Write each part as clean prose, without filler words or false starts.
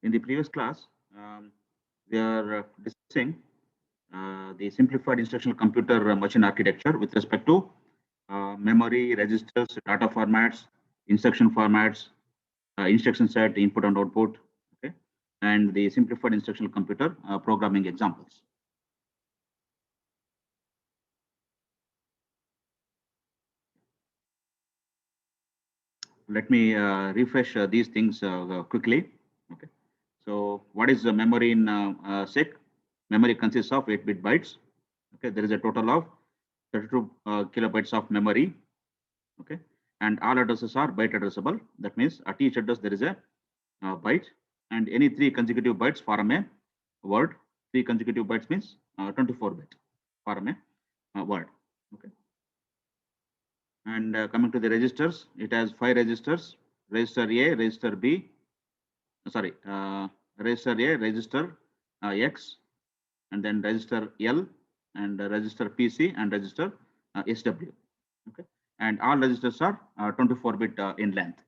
In the previous class, we are discussing the simplified instructional computer machine architecture with respect to memory, registers, data formats, instruction formats, instruction set, input and output, okay, and the simplified instructional computer programming examples. Let me refresh these things quickly. Okay. So what is the memory in SIC? Memory consists of 8-bit bytes. Okay, there is a total of 32 kilobytes of memory. Okay, and all addresses are byte addressable. That means at each address there is a byte, and any 3 consecutive bytes form a word. 3 consecutive bytes means 24-bit form a word. Okay, and coming to the registers, it has 5 registers: register A, register B, sorry, register A, register X, and then register L, and register PC, and register SW. Okay, and all registers are 24-bit in length.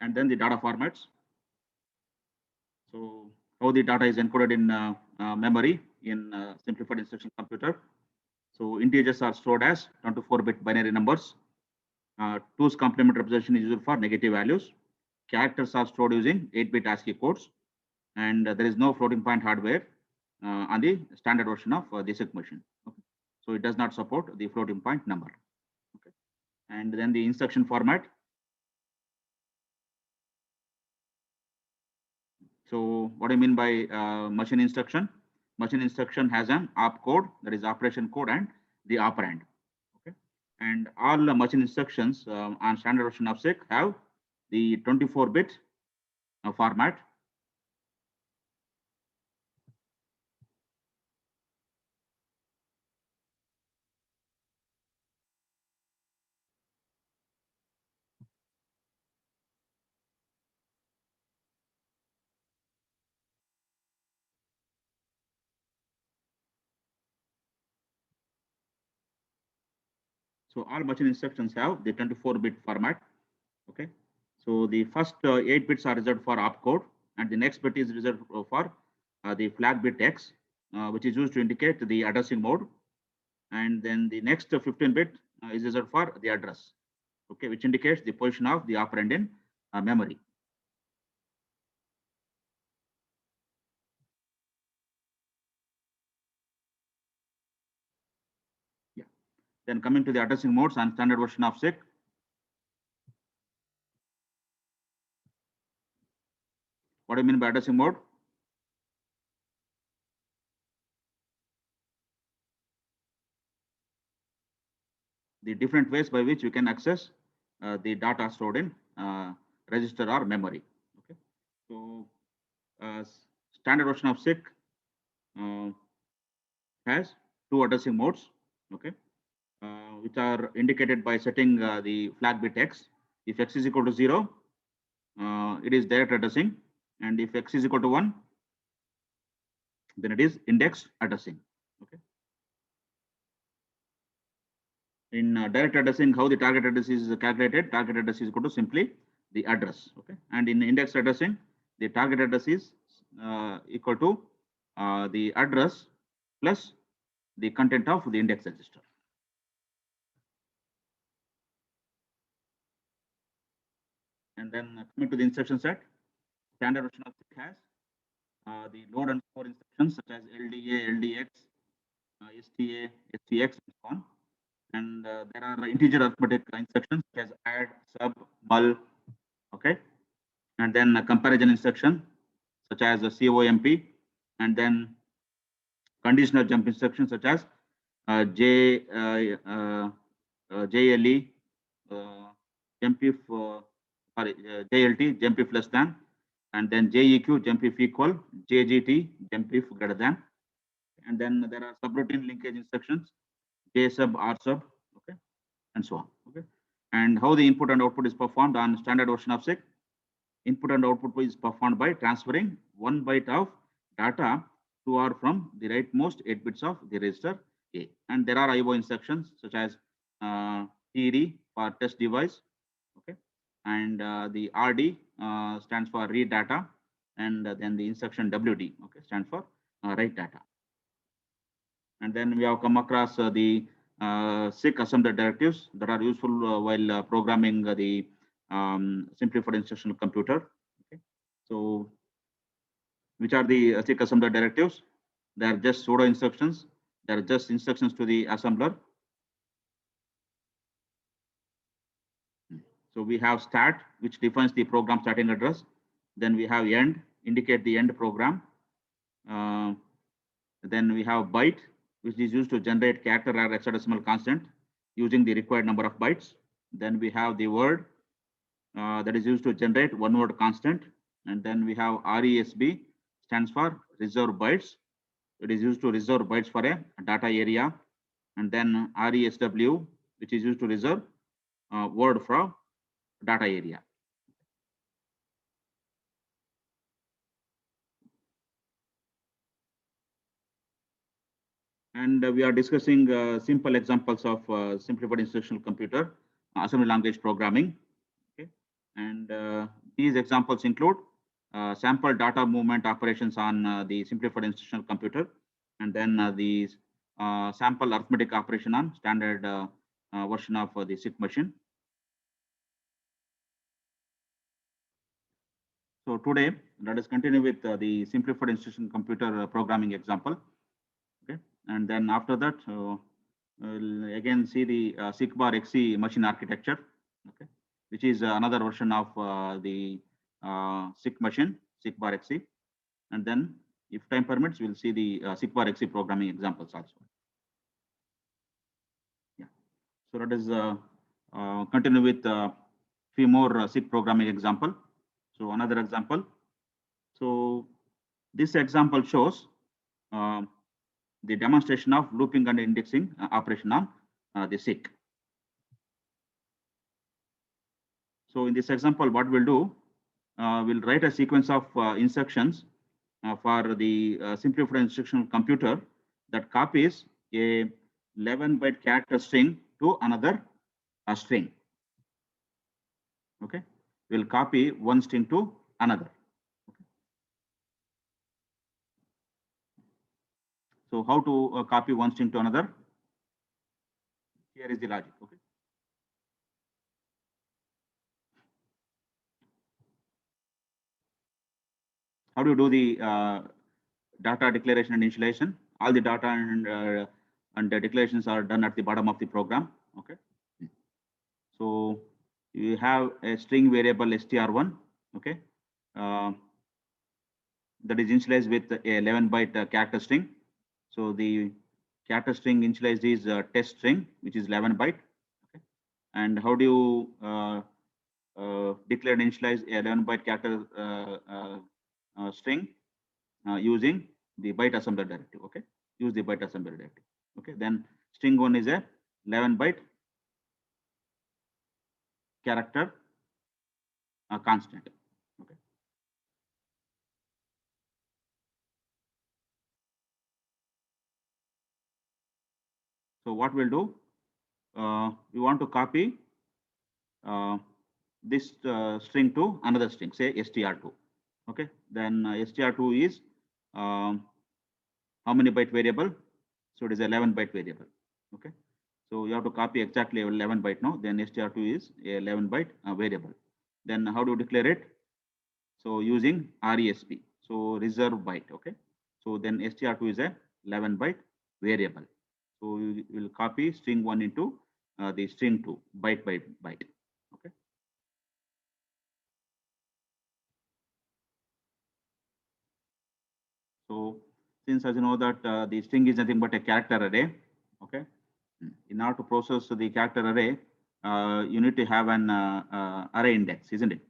And then the data formats. So how the data is encoded in memory in simplified instruction computer. So integers are stored as 24-bit binary numbers. 2's complement representation is used for negative values. Characters are stored using 8-bit ASCII codes, and there is no floating point hardware on the standard version of the SIC machine. Okay. So it does not support the floating point number. Okay. And then the instruction format. So what do you mean by machine instruction? Machine instruction has an opcode, that is operation code, and the operand. Okay, and all the machine instructions on standard version of SIC have the 24-bit format. So all machine instructions have the 24-bit format. Okay, so the first 8 bits are reserved for opcode, and the next bit is reserved for the flag bit X, which is used to indicate the addressing mode, and then the next 15 bit is reserved for the address, okay, which indicates the position of the operand in memory. Yeah. Then coming to the addressing modes on standard version of SIC. What do you mean by addressing mode? The different ways by which you can access the data stored in register or memory. Okay. So standard version of SIC has 2 addressing modes, okay, which are indicated by setting the flag bit X. If X is equal to 0, it is direct addressing, and if X is equal to 1, then it is index addressing. Okay. In direct addressing, how the target address is calculated? Target address is equal to simply the address. Okay. And in index addressing, the target address is equal to the address plus the content of the index register. And then coming to the instruction set, standard version of SIC has the load and store instructions such as LDA, LDX, STA, STX, and so on. And there are integer arithmetic instructions such as add, sub, mul, okay, and then a comparison instruction such as a COMP, and then conditional jump instructions such as JLE, jump if JLT, jump if less than, and then JEQ, jump if equal, JGT, jump if greater than, and then there are subroutine linkage instructions, J sub, R sub, okay, and so on. Okay, and how the input and output is performed on standard version of SIC. Input and output is performed by transferring 1 byte of data to or from the rightmost 8 bits of the register A. And there are IO instructions such as TD for test device, okay, and the RD stands for read data, and then the instruction WD, okay, stands for write data. And then we have come across the SIC assembler directives that are useful while programming the simplified instructional computer. Okay. So which are the SIC assembler directives? They are just pseudo instructions. They are just instructions to the assembler. So we have start, which defines the program starting address. Then we have end, indicate the end program. Then we have byte, which is used to generate character or hexadecimal constant using the required number of bytes. Then we have the word that is used to generate one word constant. And then we have RESB, stands for reserve bytes. It is used to reserve bytes for a data area. And then RESW, which is used to reserve word from data area. And we are discussing simple examples of simplified instructional computer assembly language programming. Okay, and these examples include sample data movement operations on the simplified instructional computer, and then the sample arithmetic operation on standard version of the SIC machine. So today, let us continue with the simplified instruction computer programming example. Okay, and then after that, we'll again see the SIC bar XC machine architecture. Okay, which is another version of the SIC machine, SIC bar XC, and then if time permits, we'll see the SIC bar XC programming examples also. Yeah, so let us continue with few more SIC programming example. So another example. So this example shows the demonstration of looping and indexing operation on the SIC. So in this example, what we'll do, we'll write a sequence of instructions for the simplified instructional computer that copies a 11-byte character string to another string. Okay, we'll copy one string to another. Okay. So how to copy one string to another? Here is the logic. Okay. How do you do the data declaration and initialization? All the data and the declarations are done at the bottom of the program. Okay. So you have a string variable str1. Okay. That is initialized with a 11-byte character string. So the character string initialized is test string, which is 11-byte. Okay. And how do you declare and initialize a 11-byte character string using the byte assembler directive? Okay, use the byte assembler directive. Okay, then string one is a 11-byte character constant. Okay. So what we'll do, we want to copy this string to another string, say str2. Okay, then str2 is how many byte variable? So it is 11-byte variable. Okay, so you have to copy exactly 11-byte now. Then str2 is a 11-byte variable. Then how do you declare it? So using RESB, so reserve byte. Okay, so then str2 is a 11-byte variable. So you will copy string 1 into the string 2 byte by byte. Okay. So since as you know that the string is nothing but a character array. Okay. In order to process the character array, you need to have an array index, isn't it?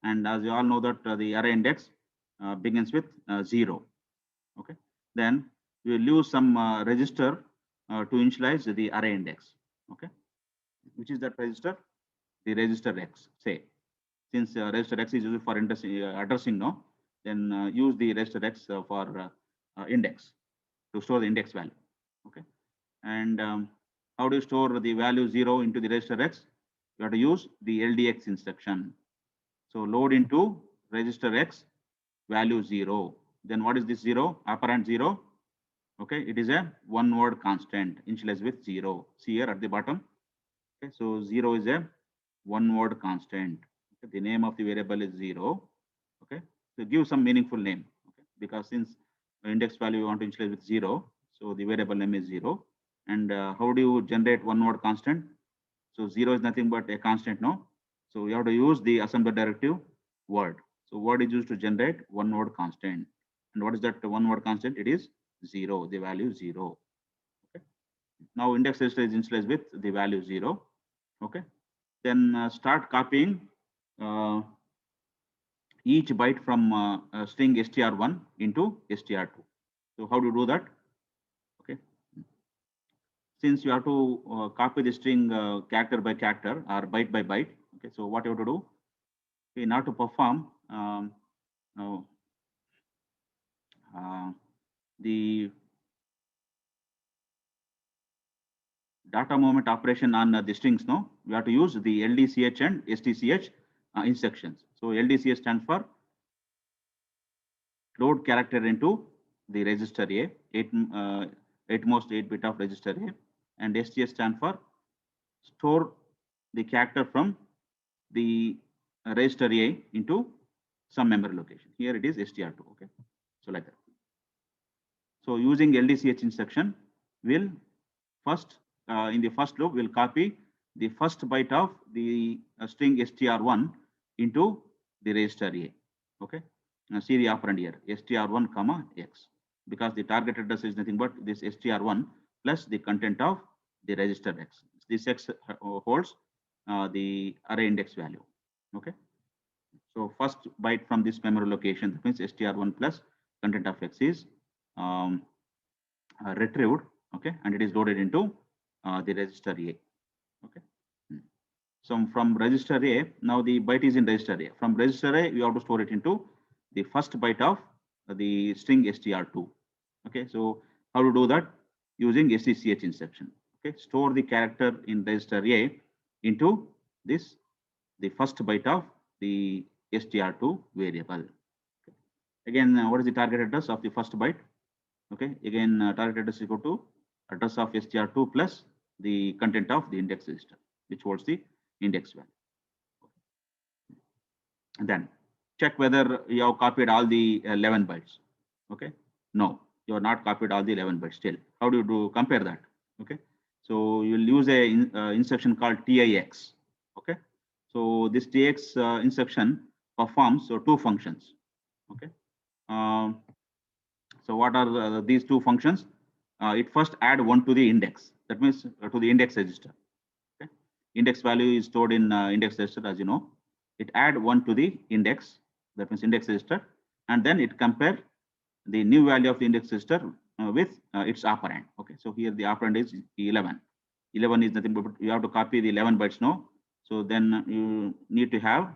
And as you all know that the array index begins with 0. Okay. Then we will use some register to initialize the array index. Okay. Which is that register? The register X. Say, since register X is used for addressing, no, then use the register X for index to store the index value. Okay. And how do you store the value 0 into the register X? You have to use the LDX instruction. So load into register X value 0. Then what is this 0? Operand 0. Okay, it is a one word constant initialized with 0. See here at the bottom. Okay, so 0 is a one word constant. Okay, the name of the variable is 0. Okay, so give some meaningful name. Okay, because since index value you want to initialize with 0, so the variable name is 0. And how do you generate one word constant? So 0 is nothing but a constant, no? So you have to use the assembler directive word. So word is used to generate one word constant. And what is that one word constant? It is 0, the value 0. Okay. Now index register is initialized with the value 0. Okay. Then start copying each byte from string str1 into str2. So how do you do that? Okay. Since you have to copy the string character by character or byte by byte. Okay. So what you have to do? In order to perform the data movement operation on the strings, no, we have to use the LDCH and STCH instructions. So LDCH stands for load character into the register A, 8most 8 bit of register A, and STCH stands for store the character from the register A into some memory location. Here it is str2. Okay, so like that. So using LDCH instruction, will first in the first loop we'll copy the first byte of the string str1 into the register A. Okay, now see the operand here, str1 comma x, because the target address is nothing but this str1 plus the content of the register x. This x holds the array index value. Okay, so first byte from this memory location, that means str1 plus content of x is retrieved. Okay, and it is loaded into the register A. Okay. So from register A, now the byte is in register A. From register A, you have to store it into the first byte of the string str2. Okay, so how to do that? Using STCH instruction. Okay, store the character in register A into this, the first byte of the str2 variable. Okay. Again, what is the target address of the first byte? Okay, again, target address is equal to address of str2 plus the content of the index register, which holds the index value. And then check whether you have copied all the 11 bytes. Okay, no, you have not copied all the 11 bytes still. How do you do compare that? Okay, so you'll use a instruction called TIX. Okay, so this TIX instruction performs two functions. Okay, so what are these two functions? It first add one to the index. That means to the index register. Okay, index value is stored in index register, as you know. It add one to the index. That means index register, and then it compare the new value of the index register with its operand. Okay, so here the operand is 11. 11 is nothing but you have to copy the 11 bytes. No, so then you need to have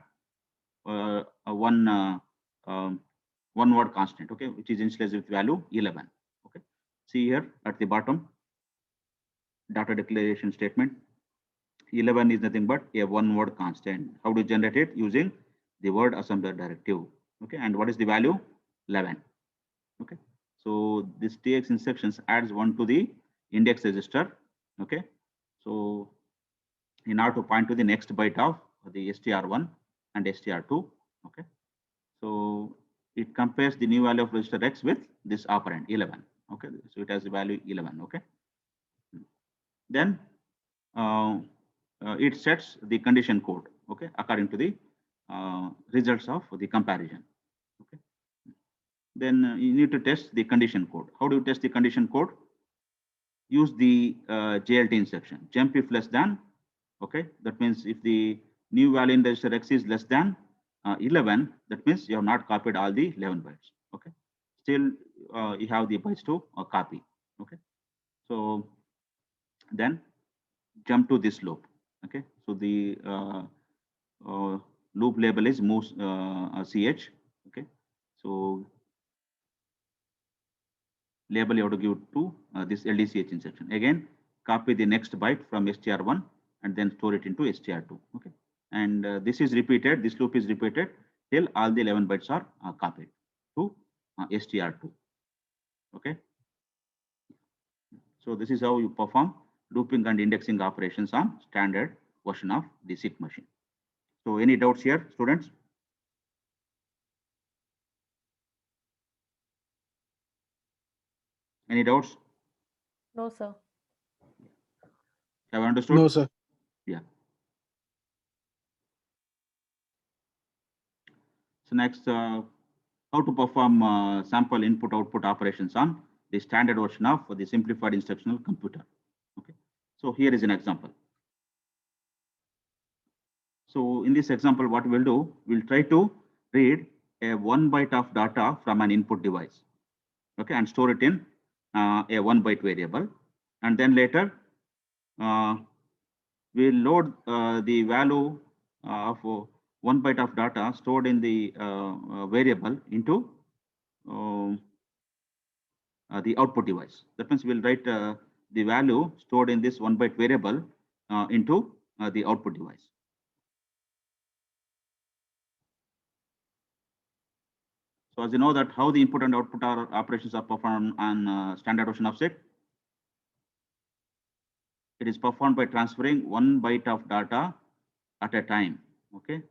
one word constant. Okay, which is initialized with value 11. Okay, see here at the bottom, data declaration statement. 11 is nothing but a one word constant. How to generate it? Using the word assembler directive. Okay, and what is the value? 11. Okay, so this TX instructions adds one to the index register. Okay, so in order to point to the next byte of the str1 and str2. Okay, so it compares the new value of register X with this operand 11. Okay, so it has the value 11. Okay, then it sets the condition code. Okay, according to the results of the comparison. Okay, then you need to test the condition code. How do you test the condition code? Use the JLT instruction, jump if less than. Okay, that means if the new value in register X is less than 11, that means you have not copied all the 11 bytes. Okay, still you have the bytes to copy. Okay, so then jump to this loop. Okay, so the loop label is move ch. Okay, so label you have to give to this LDCH instruction. Again, copy the next byte from str1 and then store it into str2. Okay, and this is repeated. This loop is repeated till all the 11 bytes are copied to STR2. Okay. So this is how you perform looping and indexing operations on standard version of the SICK machine. So any doubts here, students? Any doubts? No, sir. Have you understood? No, sir. Yeah. So next, how to perform sample input output operations on the standard version of the simplified instructional computer. Okay. So here is an example. So in this example, what we'll do, we'll try to read a 1 byte of data from an input device. Okay, and store it in a 1 byte variable, and then later we'll load the value of 1 byte of data stored in the variable into the output device. That means we'll write the value stored in this 1 byte variable into the output device. So as you know that how the input and output operations are performed on standard version of SICK, it is performed by transferring 1 byte of data at a time. Okay,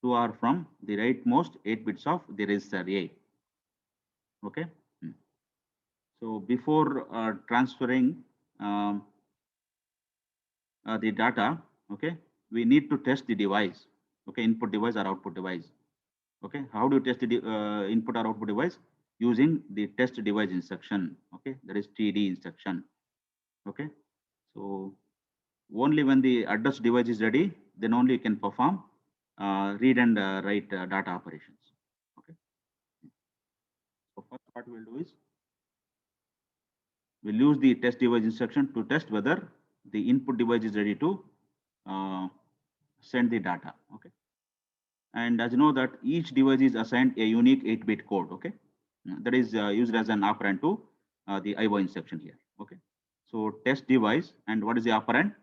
to or from the rightmost 8 bits of the register A. Okay. So before transferring the data, okay, we need to test the device. Okay, input device or output device. Okay, how do you test the input or output device? Using the test device instruction. Okay, that is TD instruction. Okay, so only when the address device is ready, then only you can perform read and write data operations. Okay, so first what we'll do is we'll use the test device instruction to test whether the input device is ready to send the data. Okay, and as you know that each device is assigned a unique 8-bit code. Okay, that is used as an operand to the IO instruction here. Okay, so test device, and what is the operand?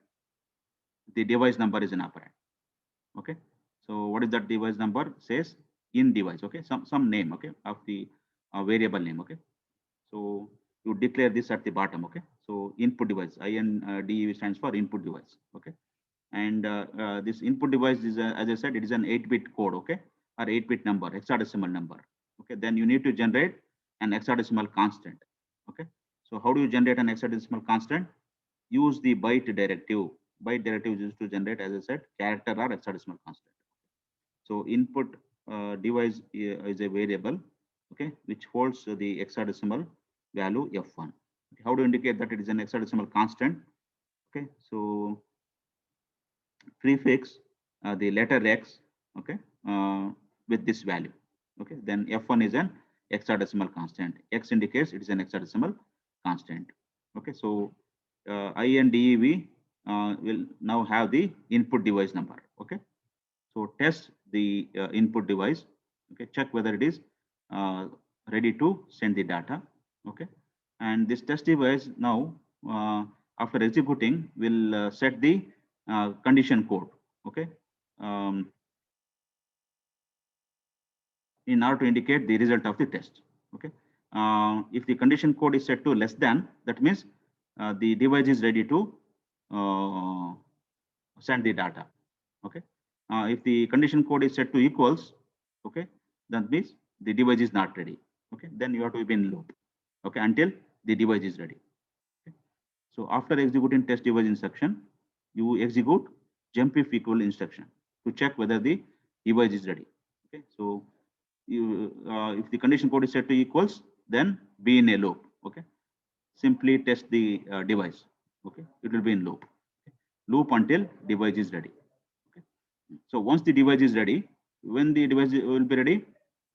The device number is an operand. Okay, so what is that device number? Says in device. Okay, some name. Okay, of the variable name. Okay, so you declare this at the bottom. Okay, so input device, INDEV stands for input device. Okay, and this input device is as I said, it is an 8-bit code. Okay, or 8-bit number, hexadecimal number. Okay, then you need to generate an hexadecimal constant. Okay, so how do you generate an hexadecimal constant? Use the byte directive. Byte directive is used to generate, as I said, character or hexadecimal constant. So input device is a variable, okay, which holds the hexadecimal value F1. Okay, how to indicate that it is an hexadecimal constant? Okay, so prefix the letter X, okay, with this value. Okay, then F1 is an hexadecimal constant. X indicates it is an hexadecimal constant. Okay, so INDEV will now have the input device number. Okay, so test the input device. Okay, check whether it is ready to send the data. Okay, and this test device now after executing will set the condition code. Okay, in order to indicate the result of the test. Okay, if the condition code is set to less than, that means the device is ready to send the data. Okay, if the condition code is set to equals, okay, that means the device is not ready. Okay, then you have to be in loop. Okay, until the device is ready. Okay. So after executing test device instruction, you execute jump if equal instruction to check whether the device is ready. Okay, so you if the condition code is set to equals, then be in a loop. Okay, simply test the device. Okay, it will be in loop. Okay. Loop until device is ready. Okay. So once the device is ready, when the device will be ready,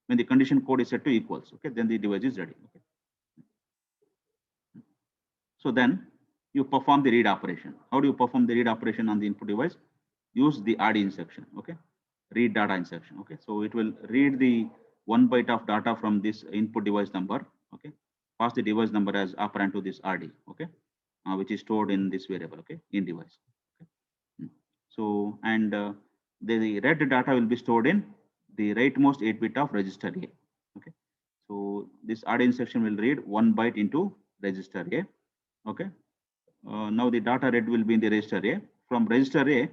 when the condition code is set to equals, okay, then the device is ready. Okay. So then you perform the read operation. How do you perform the read operation on the input device? Use the RD instruction. Okay, read data instruction. Okay, so it will read the 1 byte of data from this input device number. Okay, pass the device number as operand to this RD. Okay, which is stored in this variable. Okay, in device. Okay. So and the read data will be stored in the rightmost 8-bit of register A. Okay. So this add instruction will read 1 byte into register A. Okay. Now the data read will be in the register A. From register A,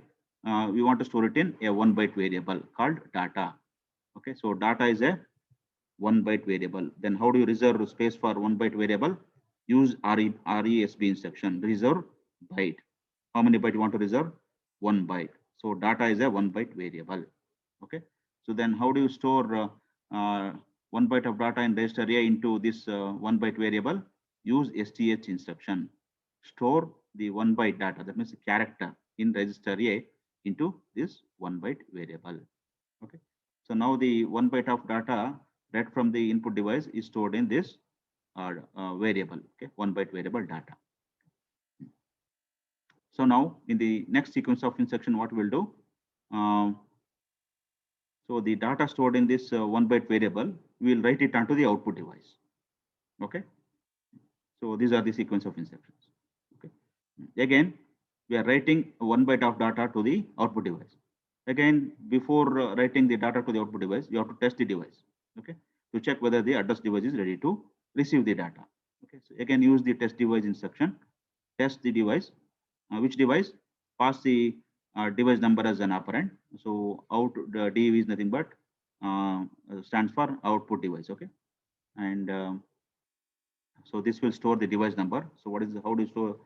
we want to store it in a 1 byte variable called data. Okay. So data is a 1 byte variable. Then how do you reserve space for 1 byte variable? Use RESB instruction, reserve byte. How many byte you want to reserve? 1 byte. So data is a 1 byte variable. Okay. So then how do you store 1 byte of data in register A into this 1 byte variable? Use STH instruction. Store the 1 byte data, that means the character in register A into this 1 byte variable. Okay. So now the 1 byte of data read from the input device is stored in this variable, okay, 1 byte variable data. So now in the next sequence of instruction, what we'll do? So the data stored in this 1 byte variable, we will write it onto the output device. Okay. So these are the sequence of instructions. Okay. Again, we are writing 1 byte of data to the output device. Again, before writing the data to the output device, you have to test the device. Okay. To check whether the address device is ready to receive the data. Okay. So again, use the test device instruction. Test the device. Which device? Pass the device number as an operand. So out the DEV is nothing but stands for output device. Okay. And so this will store the device number. So what is how do you store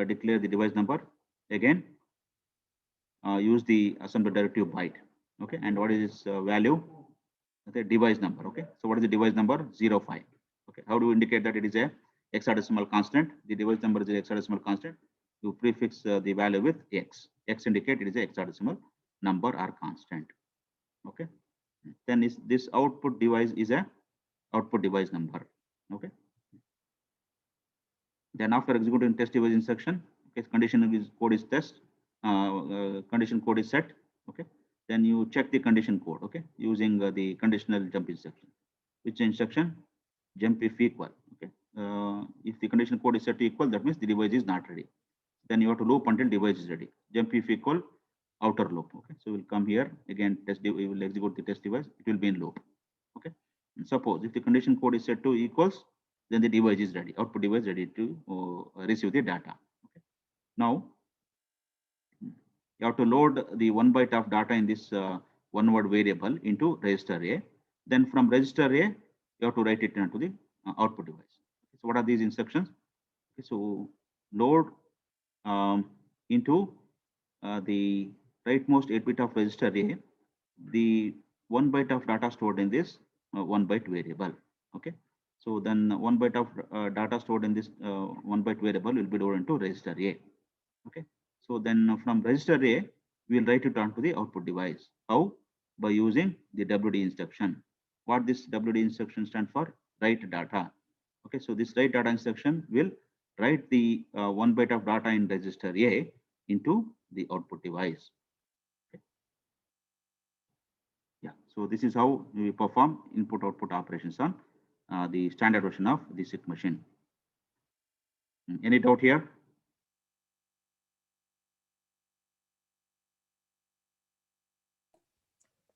declare the device number? Again, use the assembly directive byte. Okay. And what is its value? The device number. Okay. So what is the device number? 05. Okay. How do you indicate that it is a hexadecimal constant? The device number is a hexadecimal constant. You prefix the value with X. X indicate it is a hexadecimal number or constant. Okay. Then is this output device is a output device number. Okay. Then after executing test device instruction, okay, condition code is test, condition code is set. Okay. Then you check the condition code. Okay, using the conditional jump instruction. Which instruction? Jump if equal. Okay. If the condition code is set to equal, that means the device is not ready. Then you have to loop until device is ready. Jump if equal, outer loop. Okay. So we'll come here again. We will execute the test device. It will be in loop. Okay. And suppose if the condition code is set to equals, then the device is ready. Output device ready to receive the data. Okay. Now you have to load the 1 byte of data in this one word variable into register A. Then from register A, you have to write it into the output device. Okay. So what are these instructions? Okay. So load into the rightmost 8-bit of register A, the 1 byte of data stored in this 1 byte variable. Okay. So then 1 byte of data stored in this 1 byte variable will be loaded into register A. Okay. So then from register A, we will write it onto the output device. How? By using the WD instruction. What this WD instruction stands for? Write data. Okay. So this write data instruction will write the 1 byte of data in register A into the output device. Okay. Yeah. So this is how we perform input-output operations on the standard version of the SICK machine. Any doubt here?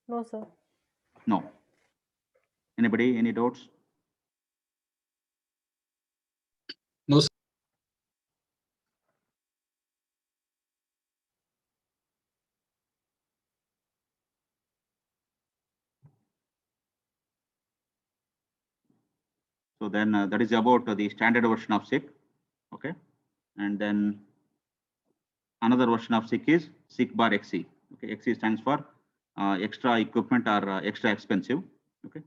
No, sir. No. Anybody? Any doubts? No, sir. So then that is about the standard version of SICK. Okay. And then another version of SICK is SICK bar XE. Okay. XE stands for extra equipment or extra expensive. Okay.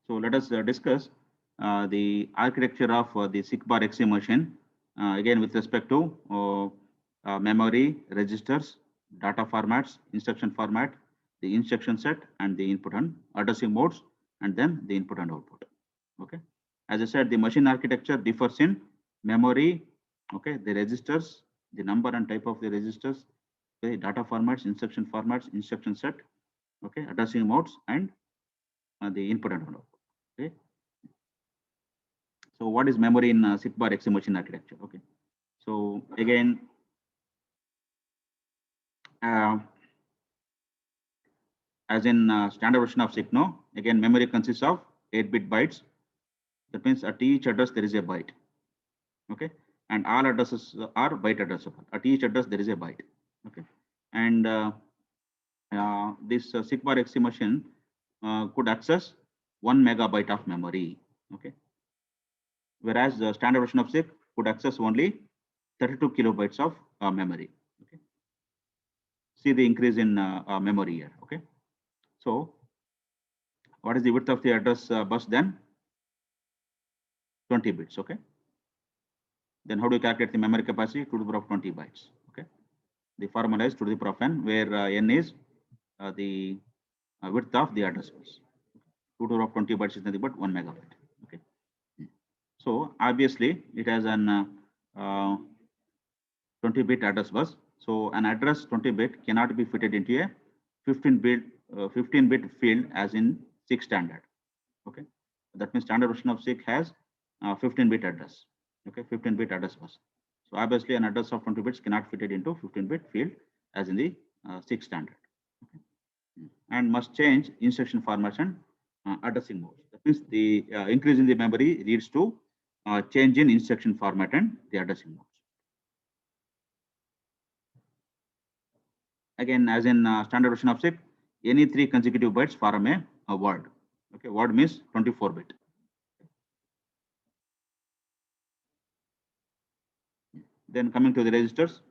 So let us discuss the architecture of the SICK bar XE machine again with respect to memory, registers, data formats, instruction format, the instruction set, and the input and addressing modes, and then the input and output. Okay. As I said, the machine architecture differs in memory, okay, the registers, the number and type of the registers, okay, data formats, instruction set, okay, addressing modes, and the input and output. Okay. So what is memory in SICK bar XE machine architecture? Okay. So again, as in standard version of SIGNO, again memory consists of 8-bit bytes. That means at each address there is a byte. Okay, and all addresses are byte addressable. At each address there is a byte. Okay, and this SIGBAR XE machine could access 1 megabyte of memory. Okay, whereas the standard version of SIG could access only 32 kilobytes of memory. Okay, see the increase in memory here. Okay, so what is the width of the address bus then? 20 bits. Okay, then how do you calculate the memory capacity? 2 to the power of 20 bytes. Okay, the formula is 2 to the power of n, where n is the width of the address bus. 2 to the power of 20 bytes is nothing but 1 megabyte. Okay, so obviously it has an 20-bit address bus. So an address 20-bit cannot be fitted into a 15-bit field as in SIG standard. Okay, that means standard version of SIG has 15-bit address. Okay, 15-bit address bus. So obviously an address of 20 bits cannot fit it into 15-bit field as in the SIG standard. Okay. And must change instruction formation addressing modes. That means the increase in the memory leads to change in instruction format and the addressing modes. Again, as in standard version of SIG, any 3 consecutive bytes form a word. Okay, word means 24-bit. Then coming to the registers.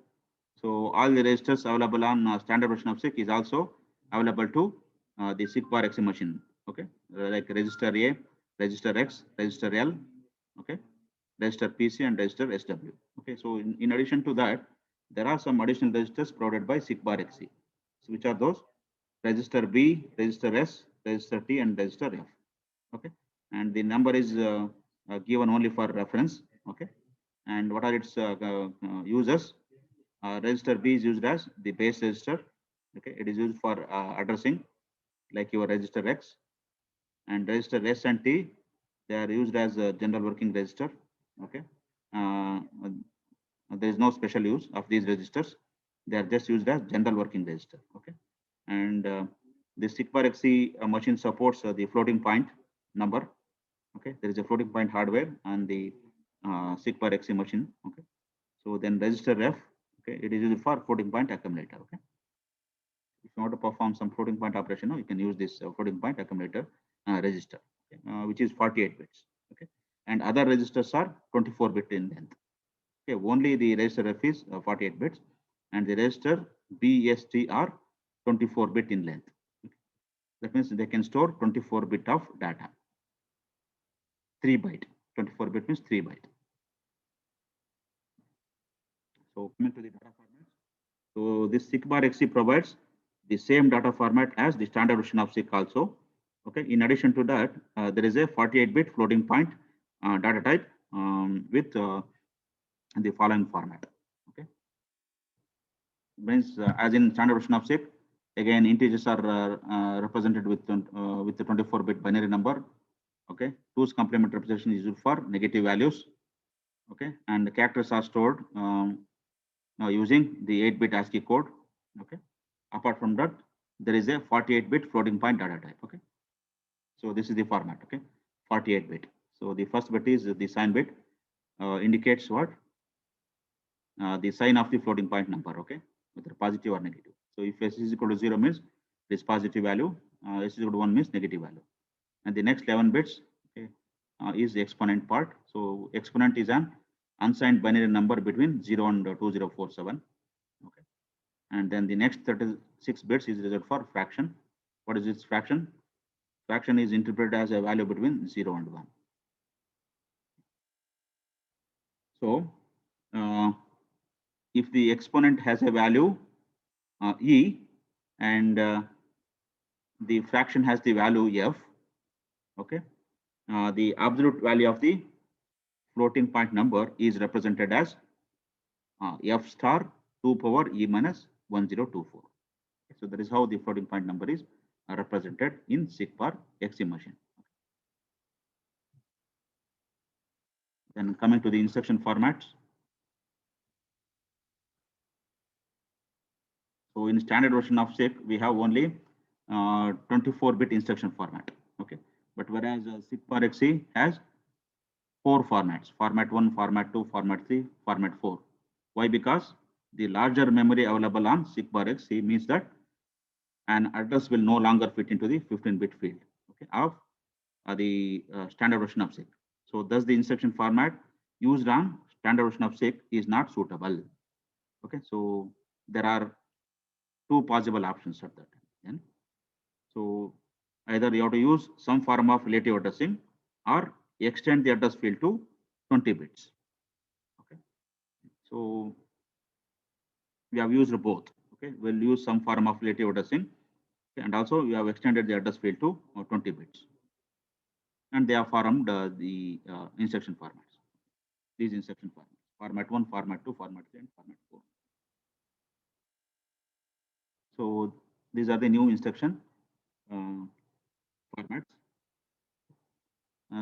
So all the registers available on standard version of SIG is also available to the SIGBAR XE machine. Okay, like register A, register X, register L, okay, register PC and register SW. Okay, so in addition to that, there are some additional registers provided by SIGBAR XE. So which are those? Register B, register S, register T, and register F. Okay, and the number is given only for reference. Okay, and what are its uses? Register B is used as the base register. Okay, it is used for addressing like your register X, and register S and T, they are used as a general working register. Okay, there is no special use of these registers. They are just used as general working register. Okay, and the SIGBAR XE machine supports the floating point number. Okay, there is a floating point hardware on the SIGBAR XE machine. Okay, so then register F. Okay, it is used for floating point accumulator. Okay, if you want to perform some floating point operation, you can use this floating point accumulator register, okay, which is 48 bits. Okay, and other registers are 24 bit in length. Okay, only the register F is 48 bits, and the register BST are 24 bit in length. Okay. That means they can store 24 bit of data. 3 byte. 24 bit means 3 byte. So coming to the data format. So this SIGBAR XE provides the same data format as the standard version of SIG also. Okay. In addition to that, there is a 48-bit floating point data type with the following format. Okay. Means as in standard version of SIG, again integers are represented with the 24-bit binary number. Okay. 2's complement representation is used for negative values. Okay, and the characters are stored using the 8-bit ASCII code. Okay, apart from that, there is a 48-bit floating point data type. Okay, so this is the format. Okay, 48-bit. So the first bit is the sign bit, indicates what the sign of the floating point number. Okay, whether positive or negative. So if s is equal to 0 means this positive value, s is equal to 1 means negative value, and the next 11 bits, okay, is the exponent part. So exponent is an unsigned binary number between 0 and 2047. Okay, and then the next 36 bits is reserved for fraction. What is its fraction? Fraction is interpreted as a value between 0 and 1. So if the exponent has a value e and the fraction has the value f, okay, the absolute value of the floating point number is represented as f star 2 power e minus 1024. So that is how the floating point number is represented in SIGBAR XE machine. Then coming to the instruction formats. So in standard version of SICK, we have only 24-bit instruction format. Okay, but whereas SICK-XE has 4 formats: format 1, format 2, format 3, format 4. Why? Because the larger memory available on SICK-XE means that an address will no longer fit into the 15-bit field, okay, of the standard version of SICK. So thus the instruction format used on standard version of SICK is not suitable. Okay, so there are 2 possible options at that time. So either you have to use some form of relative addressing or extend the address field to 20 bits. Okay, so we have used both. Okay, we'll use some form of relative addressing, okay, and also we have extended the address field to 20 bits, and they have formed the instruction formats. These instruction formats: format 1, format 2, format 3, and format 4. So these are the new instruction formats.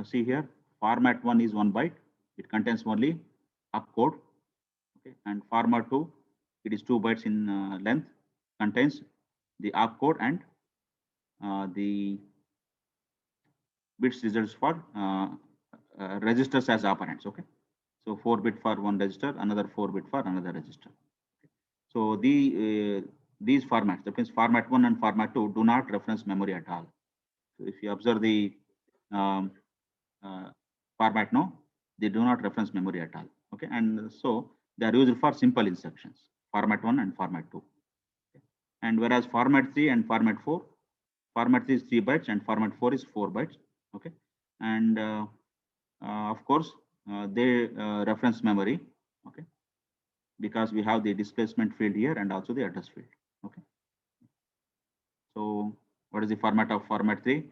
See here, format 1 is 1 byte. It contains only opcode. Okay, and format 2, it is 2 bytes in length, contains the opcode and the bits results for registers as operands. Okay, so 4-bit for one register, another 4-bit for another register. Okay. So these formats, that means format 1 and format 2, do not reference memory at all. So if you observe the format, no, they do not reference memory at all. Okay, and so they are used for simple instructions, format 1 and format 2. Okay. And whereas format 3 and format 4, format 3 is 3 bytes and format 4 is 4 bytes. Okay, and of course they reference memory. Okay, because we have the displacement field here and also the address field. Okay, so what is the format of format 3?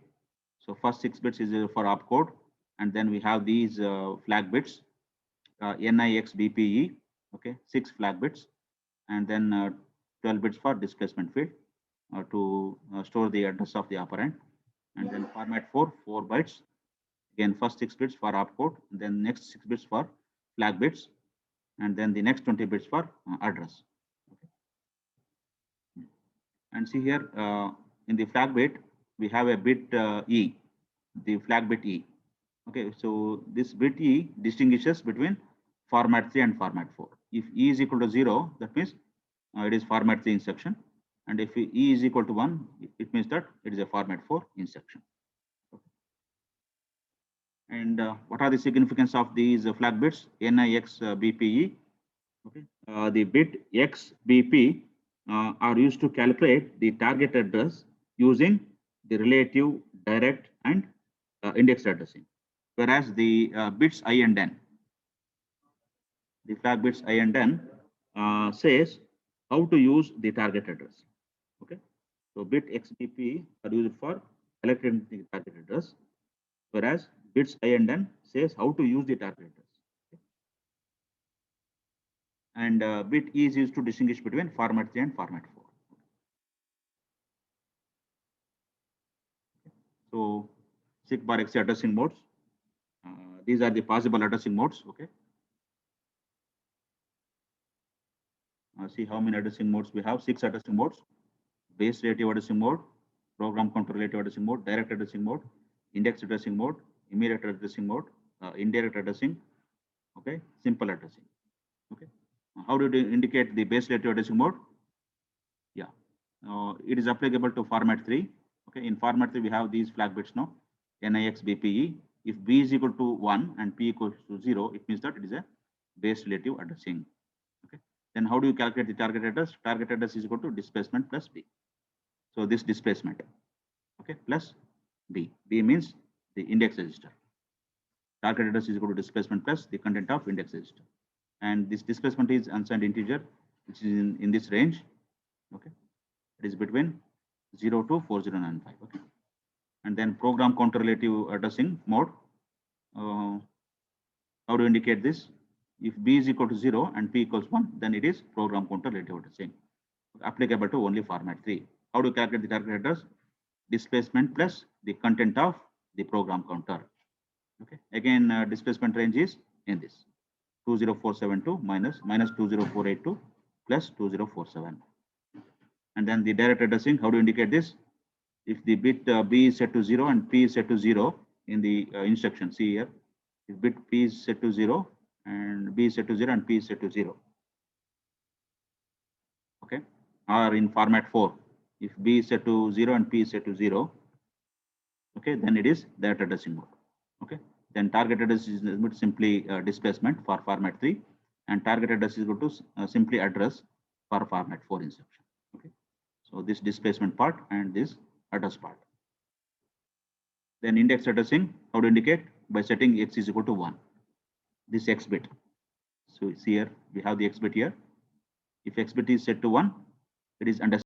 So first 6 bits is for opcode, and then we have these flag bits, NIX BPE, okay, 6 flag bits, and then 12 bits for displacement field to store the address of the operand, and then format 4, 4 bytes, again first 6 bits for opcode, then next 6 bits for flag bits, and then the next 20 bits for address. Okay. And see here in the flag bit, we have a bit E, the flag bit E. Okay, so this bit E distinguishes between format 3 and format 4. If E is equal to 0, that means it is format 3 instruction. And if E is equal to 1, it means that it is a format 4 instruction. Okay. And what are the significance of these flag bits? NIX BPE. Okay, the bit XBP are used to calculate the target address using the relative, direct, and indexed addressing. Whereas the bits I and N, the flag bits I and N says how to use the target address. Okay, so bit XBP are used for selecting the target address, whereas bits I and N says how to use the target address. Okay. And bit E is used to distinguish between format 3 and format 4. Okay. So SICK-XE addressing modes. These are the possible addressing modes. Okay. See how many addressing modes we have. 6 addressing modes: base relative addressing mode, program counter relative addressing mode, direct addressing mode, index addressing mode, immediate addressing mode, indirect addressing. Okay, simple addressing. Okay, how do you indicate the base relative addressing mode? Yeah, it is applicable to format 3. Okay, in format 3 we have these flag bits now, NIX BPE. If B is equal to 1 and P equals to 0, it means that it is a base relative addressing. Okay, then how do you calculate the target address? Target address is equal to displacement plus B. So this displacement, okay, plus B. B means the index register. Target address is equal to displacement plus the content of index register. And this displacement is unsigned integer, which is in this range. Okay, it is between 0 to 4095. Okay, and then program counter relative addressing mode. How do you indicate this? If B is equal to 0 and P equals 1, then it is program counter relative addressing, applicable to only format 3. How do you calculate the target address? Displacement plus the content of the program counter. Okay, again displacement range is in this 20472 minus 20482 plus 2047. And then the direct addressing, how to indicate this? If the bit B is set to 0 and P is set to 0 in the instruction, see here, if bit P is set to 0 and B is set to 0 and P is set to 0. Okay, or in format 4, if B is set to 0 and P is set to 0, okay, then it is direct addressing mode. Okay, then target address is simply displacement for format 3, and target address is equal to simply address for format 4 instruction. Okay, so this displacement part and this address part. Then index addressing, how to indicate? By setting x is equal to 1, this x bit. So see here, we have the x bit here. If x bit is set to 1, it is understood